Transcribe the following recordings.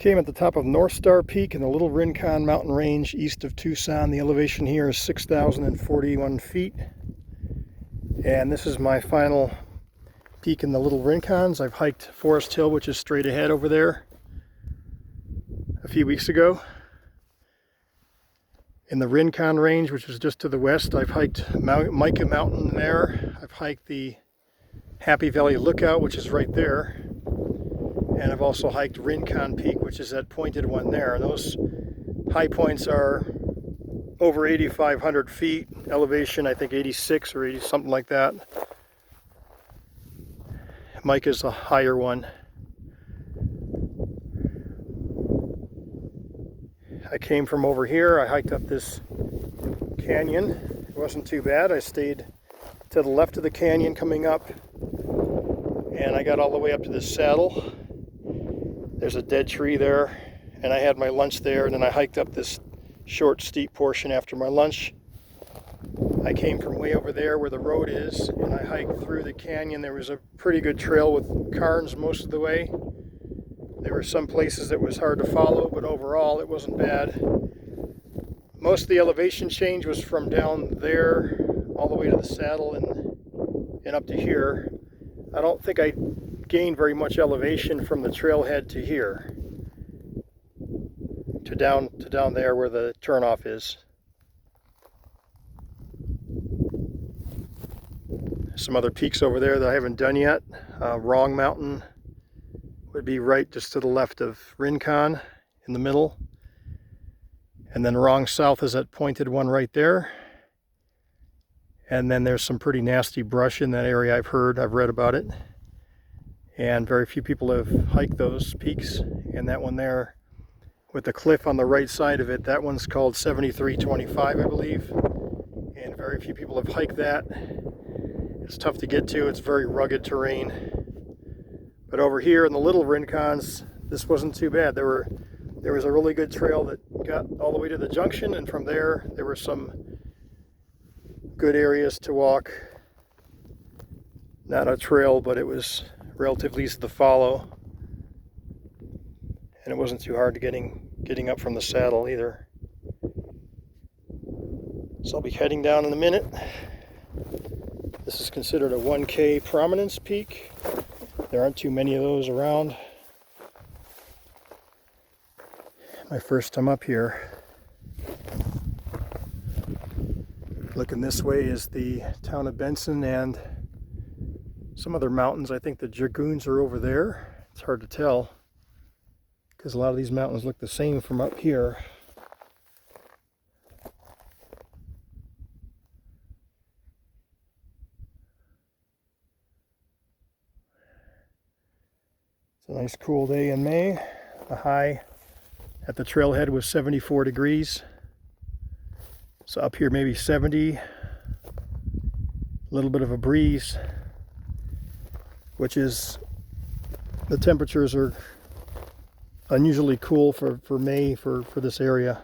Came at the top of North Star Peak in the Little Rincon mountain range east of Tucson. The elevation here is 6,041 feet. And this is my final peak in the Little Rincons. I've hiked Forest Hill, which is straight ahead over there, a few weeks ago. In the Rincon range, which is just to the west, I've hiked Mica Mountain there. I've hiked the Happy Valley Lookout, which is right there. And I've also hiked Rincon Peak, which is that pointed one there. Those high points are over 8,500 feet. Elevation, I think 86 or 80, something like that. Mica's a higher one. I came from over here. I hiked up this canyon. It wasn't too bad. I stayed to the left of the canyon coming up, and I got all the way up to this saddle. There's a dead tree there, and I had my lunch there, and then I hiked up this short, steep portion after my lunch. I came from way over there where the road is, and I hiked through the canyon. There was a pretty good trail with cairns most of the way. There were some places that was hard to follow, but overall it wasn't bad. Most of the elevation change was from down there all the way to the saddle and up to here. I don't think I gained very much elevation from the trailhead to here, to down there where the turnoff is. Some other peaks over there that I haven't done yet. Wrong Mountain would be right just to the left of Rincon in the middle. And then Wrong South is that pointed one right there. And then there's some pretty nasty brush in that area. I've read about it. And very few people have hiked those peaks. And that one there with the cliff on the right side of it, that one's called 7325, I believe. And very few people have hiked that. It's tough to get to. It's very rugged terrain. But over here in the Little Rincons, this wasn't too bad. There was a really good trail that got all the way to the junction, and from there were some good areas to walk. Not a trail, but it was relatively easy to follow, and it wasn't too hard to getting up from the saddle either. So I'll be heading down in a minute. This is considered a 1K prominence peak. There aren't too many of those around. My first time up here. Looking this way is the town of Benson and some other mountains. I think the Dragoons are over there. It's hard to tell because a lot of these mountains look the same from up here. It's a nice cool day in May. The high at the trailhead was 74 degrees. So up here maybe 70. A little bit of a breeze, which is, the temperatures are unusually cool for May for this area.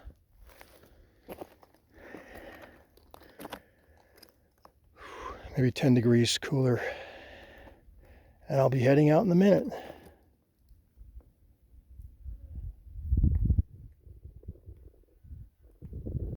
Maybe 10 degrees cooler. And I'll be heading out in a minute.